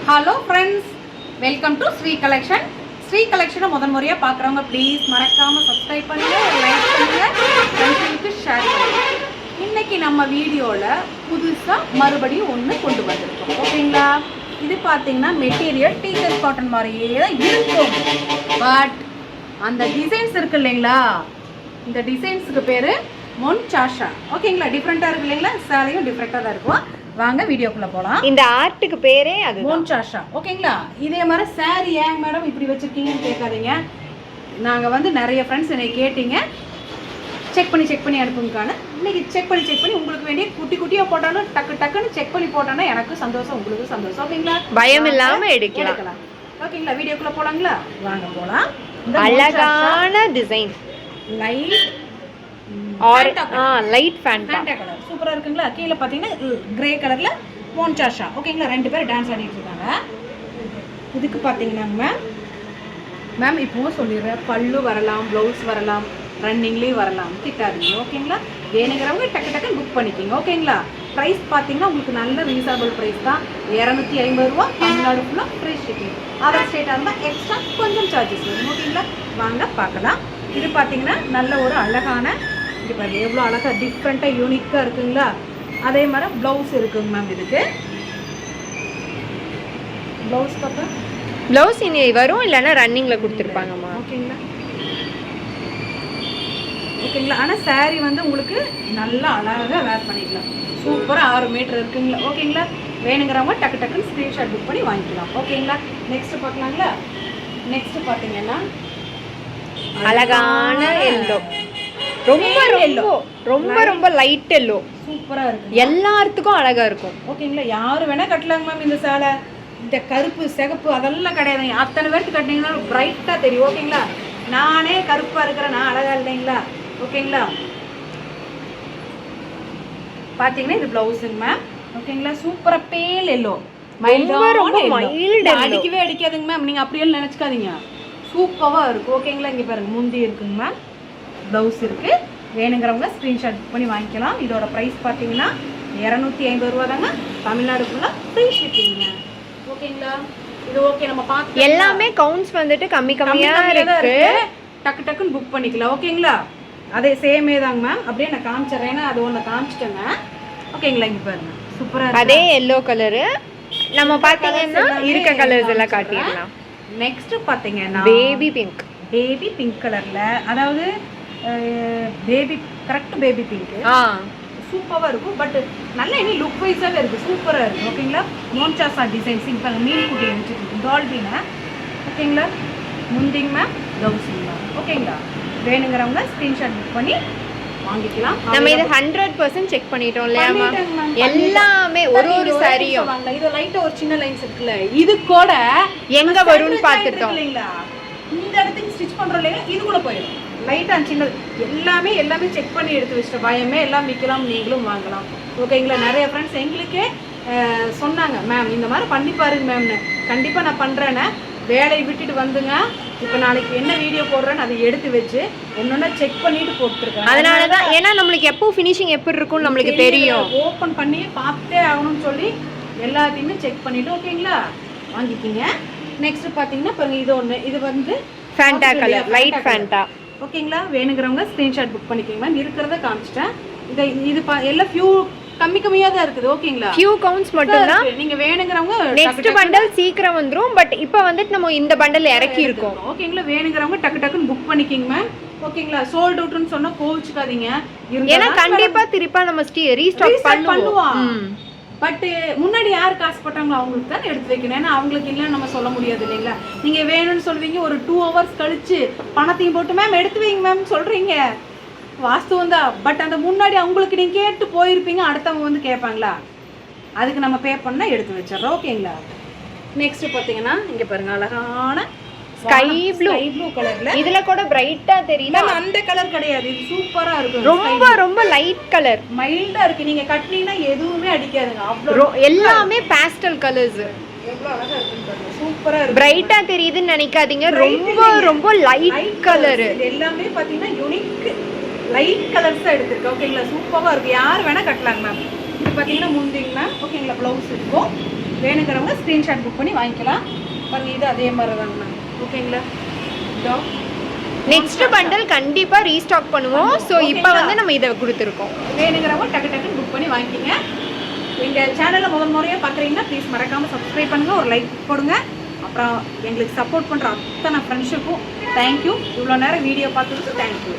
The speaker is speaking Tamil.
Hello friends, welcome to Shri collection. Shri கலெக்ஷனை முதல் முறையாக பார்க்குறவங்க ப்ளீஸ் மறக்காமல் சப்ஸ்கிரைப் பண்ணுங்கள், லைக் பண்ணுங்கள், ஃப்ரெண்ட்ஸுக்கு ஷேர் பண்ணுங்கள். இன்றைக்கி நம்ம வீடியோவில் புதுசாக மறுபடியும் ஒன்று கொண்டு வந்திருக்கோம். ஓகேங்களா? இது பார்த்தீங்கன்னா மெட்டீரியல் டீச்சர் காட்டன் மாதிரியே தான் இருக்கும். பட் அந்த டிசைன்ஸ் இருக்குது இல்லைங்களா, இந்த டிசைன்ஸுக்கு பேர் மொன்சாஷா. ஓகேங்களா? டிஃப்ரெண்ட்டாக இருக்குது இல்லைங்களா, சேலையும் டிஃப்ரெண்ட்டாக தான் இருக்கும். வாங்க வீடியோக்குள்ள போலாம். இந்த ஆர்ட்டுக்கு பேரே அது மொன்சாஷா. ஓகேங்களா? இதே மாதிரி சாரி ஏன் மேடம் இப்படி வச்சிருக்கீங்கன்னு கேட்காதீங்க. நாங்கள் வந்து நிறைய ஃப்ரெண்ட்ஸ் என்னை கேட்டீங்க, செக் பண்ணி அனுப்புங்கக்கான. இன்னைக்கு செக் பண்ணி உங்களுக்கு வேண்டிய குட்டி குட்டியாக போட்டாலும் டக்குன்னு செக் பண்ணி போட்டோன்னா எனக்கு சந்தோஷம், உங்களுக்கு சந்தோஷம். ஓகேங்களா? பயம் இல்லாமல் எடுக்கலாம். ஓகேங்களா? வீடியோக்குள்ள போலாங்களா? வாங்க போலாம். அழகான டிசைன், லைட் ஃபேண்டா கலர் சூப்பரா இருக்குங்களா? கீழே பார்த்தீங்கன்னா கிரே கலர்ல மொன்சாஷா. ஓகேங்களா? ரெண்டு பேரும் டான்ஸ் ஆடிட்டு இருக்காங்க. இதுக்கு பார்த்தீங்கன்னா மேம் இப்போவும் சொல்லிடுறேன், பல்லு வரலாம், ப்ளவுஸ் வரலாம், ரன்னிங்லேயும் வரலாம், திட்டாதீங்க. ஓகேங்களா? வேணுங்கிறவங்க டக்குன்னு புக் பண்ணிக்கிங்க. ஓகேங்களா? ப்ரைஸ் பார்த்தீங்கன்னா உங்களுக்கு நல்ல ரீசனபிள் ப்ரைஸ் தான். 250 ரூபா. தமிழ்நாடு ஃபுல்லாக ஃப்ரீ ஷிப்பிங். அதர் ஸ்டேட்டாக இருந்தால் எக்ஸ்ட்ரா கொஞ்சம் சார்ஜஸ் வரும். ஓகேங்களா? வாங்க பார்க்கலாம். இது பார்த்தீங்கன்னா நல்ல ஒரு அழகான, எவ்வளோ அழகாக டிஃப்ரெண்ட்டாக யூனிக்காக இருக்குங்களா? அதே மாதிரி ப்ளவுஸ் இருக்குங்க மேம். இதுக்கு ப்ளவுஸ் பார்த்தா ப்ளவுஸ் இனி வரும், இல்லைன்னா ரன்னிங்கில் கொடுத்துருப்பாங்கம்மா. ஓகேங்களா? ஓகேங்களா? ஆனால் சாரீ வந்து உங்களுக்கு நல்லா அழகாக வேர் பண்ணிக்கலாம். சூப்பராக 6 மீட்டர் இருக்குங்களா? ஓகேங்களா? வேணுங்கிறவங்க டக்குன்னு ஸ்க்ரீன்ஷாட் புக் பண்ணி வாங்கிக்கலாம். ஓகேங்களா? நெக்ஸ்ட் பார்க்கலாங்களா? நெக்ஸ்ட் பார்த்தீங்கன்னா அழகான எல்லோ, ரொம்ப லைட் எல்லோ, சூப்பரா இருக்கு. எல்லாத்துக்கும் அழகா இருக்கும். ஓகேங்களா? யாரு வேணா கட்டலாங்க மேம். இந்த சேலை இந்த கருப்பு சிகப்பு அதெல்லாம் கிடையாது. அத்தனை பேருக்கு கட்டினீங்கன்னா பிரைட்டா தெரியும். ஓகேங்களா? நானே கருப்பா இருக்கிறேன், நான் அழகா இல்லைங்களா? ஓகேங்களா? பாத்தீங்கன்னா இது பிளவுஸுங்க மேம். ஓகேங்களா? சூப்பரா பேல் எல்லோ, அடிக்கவே அடிக்காதுங்க மேம். நீங்க அப்படியே நினைச்சுக்காதீங்க, சூப்பரா இருக்கும். ஓகேங்களா? இங்க பாருங்க, முந்தி இருக்குங்க மேம், ப்ளவுஸ் இருக்குது. வேணுங்கிறவங்க ஸ்க்ரீன்ஷாட் புக் பண்ணி வாங்கிக்கலாம். இதோட ப்ரைஸ் பார்த்தீங்கன்னா 250 ரூபா தாங்க. தமிழ்நாடு ஃபுல்லாக ஃப்ரீ ஷிப்பிங்க. ஓகேங்களா? இது ஓகே. நம்ம பார்த்து எல்லாமே கவுண்ட்ஸ் வந்துட்டு கம்மியாக இருக்கு. டக்குன்னு புக் பண்ணிக்கலாம். ஓகேங்களா? அதே சேமே தாங்க மேம். அப்படியே நான் காமிச்சிட்றேன், ஏன்னா அது ஒன்று காமிச்சிட்டேங்க. ஓகேங்களா? இங்கே பாருங்க, சூப்பராக அதே எல்லோ கலரு. நம்ம பார்த்தீங்கன்னா இருக்க கலர்ஸ் எல்லாம் காட்டிடலாம். நெக்ஸ்ட் பார்த்தீங்கன்னா பேபி பிங்க் கலரில், அதாவது பேபி கரெக்ட் பேபி பிங்க் சூப்பராக இருக்கும். பட் நல்லா இனி லுக் வைஸாகவே இருக்குது, சூப்பராக இருக்குது. ஓகேங்களா? மொன்சாஷா டிசைன்ஸ் இப்போ மீன் குட்டியை வச்சுருக்கு, டால்பினை. ஓகேங்களா? முந்திங்க மேம், ப்ளவுஸிங் மேம். ஓகேங்களா? வேணுங்கிறவங்க ஸ்க்ரீன்ஷாட் புக் பண்ணி வாங்கிக்கலாம். நம்ம இது 100% செக் பண்ணிட்டோம் இல்லையாமா? எல்லாமே ஒரு சாரியும் இது லைட்டாக ஒரு சின்ன லைன்ஸ் இருக்குல்ல, இது கூட எங்க வரும்னு பார்த்துட்டோம் இல்லைங்களா? இந்த இடத்துக்கு ஸ்டிச் பண்ணுறோம் இல்லையா, இது கூட போயிடும் லைட்டாக சின்னது. எல்லாமே செக் பண்ணி எடுத்து வச்சுட்டு பயமே எல்லாம் விற்கலாம், நீங்களும் வாங்கலாம். ஓகேங்களா? நிறைய ஃப்ரெண்ட்ஸ் எங்களுக்கே சொன்னாங்க, மேம் இந்த மாதிரி பண்ணி பாருங்க மேம்னு. கண்டிப்பாக நான் பண்ணுறேன்னு வேலையை விட்டுட்டு வந்துங்க. இப்போ நாளைக்கு என்ன வீடியோ போடுறேன்னு அதை எடுத்து வச்சு ஒன்னொன்னா செக் பண்ணிட்டு போட்டுருக்கேன். அதனால தான், ஏன்னா நம்மளுக்கு எப்போ ஃபினிஷிங் எப்படி இருக்கும்னு நம்மளுக்கு தெரியும். ஓப்பன் பண்ணி பார்த்தே ஆகணும்னு சொல்லி எல்லாத்தையுமே செக் பண்ணிட்டு ஓகேங்களா வாங்கிக்கிங்க. நெக்ஸ்ட் பார்த்தீங்கன்னா இப்போ இது ஒன்று, இது வந்து ஃபேண்டா கலர், லைட் ஃபேண்டா. ஓகேங்களா? வேணுங்கிறவங்க ஸ்க்ரீன்ஷாட் புக் பண்ணிக்கோங்க மேம். இருக்கிறத காமிச்சிட்டேன். இது எல்லாம் ஃபியூ கம்மியாக தான் இருக்குது. ஓகேங்களா? ஃபியூ கவுண்ட்ஸ் மட்டும் தான். நீங்க வேணுங்கிறவங்க நெக்ஸ்ட் பண்டல் சீக்கிரம் வந்துரும். பட் இப்போ வந்துட்டு நம்ம இந்த பண்டல் இறக்கி இருக்கோம். ஓகேங்களா? வேணுங்கிறவங்க டக்குன்னு புக் பண்ணிக்கிங்க மேம். ஓகேங்களா? சோல்ட் அவுட்னு சொன்னா கோவிச்சுக்காதீங்க. ஏன்னா கண்டிப்பா திருப்பா நம்ம ரீஸ்டாக் பண்ணுவோம். பட் முன்னாடி யார் காசு போட்டாங்களோ அவங்களுக்கு தான் எடுத்து வைக்கணும். ஏன்னா அவங்களுக்கு இல்லைன்னு நம்ம சொல்ல முடியாது இல்லைங்களா? நீங்க வேணும்னு சொல்லுவீங்க, ஒரு 2 hours கழிச்சு பணத்தையும் போட்டு மேம் எடுத்து வைங்க மேம் சொல்றீங்க, வாஸ்தவம் தான். பட் அந்த முன்னாடி அவங்களுக்கு நீங்க கேட்டு போயிருப்பீங்க, அடுத்தவங்க வந்து கேட்பாங்களா? அதுக்கு நம்ம பே பண்ணா எடுத்து வச்சிடறோம். ஓகேங்களா? நெக்ஸ்ட் பார்த்தீங்கன்னா இங்க பாருங்க, அழகான ஸ்கை ப்ளூ கலர்ல. இதுல கூட பிரைட்டா தெரியுது. அந்த கலர் கிடையாது, இது சூப்பரா இருக்கு. ரொம்ப லைட் கலர், மைல்டா இருக்கு. நீங்க கட்டினீங்கன்னா எதுவுமே அடிக்காதுங்க. அவ்வளோ எல்லாமே பாஸ்டல் கலர்ஸ். எவ்வளவு அழகா இருக்குன்னு பாருங்க, சூப்பரா இருக்கு. பிரைட்டா தெரியுதுன்னு நினைக்காதீங்க, ரொம்ப லைட் கலர். எல்லாமே பாத்தீங்கன்னா யூனிக் லைட் கலர்ஸ் தான் எடுத்திருக்கு. ஓகேங்களா? சூப்பரா இருக்கு. யார் வேணா கட்டலாங்க மேம். இது பாத்தீங்கன்னா முந்திங்க மேம். ஓகேங்களா? ப்ளவுஸ் இருக்கும். வேணுங்கிறவங்க ஸ்க்ரீன்ஷாட் புக் பண்ணி வாங்கிக்கலாம். பாருங்கள் இது அதே மாதிரி தாங்க மேம். ஓகேங்களா? இதோ நெக்ஸ்ட் பண்டல் கண்டிப்பாக ரீஸ்டாக் பண்ணுவோம். ஸோ இப்போ வந்து நம்ம இதை கொடுத்துருக்கோம். வேணுங்கிறவங்க டக்குன்னு புக் பண்ணி வாங்கிக்கிங்க. எங்கள் சேனலில் முறையாக பார்க்குறீங்கன்னா ப்ளீஸ் மறக்காமல் சப்ஸ்கிரைப் பண்ணுங்கள், ஒரு லைக் போடுங்க. அப்புறம் எங்களுக்கு சப்போர்ட் பண்ணுற அத்தனை ஃப்ரெண்ட்ஷிப்பும் தேங்க்யூ. இவ்வளோ நேரம் வீடியோ பார்த்துருக்கு தேங்க்யூ.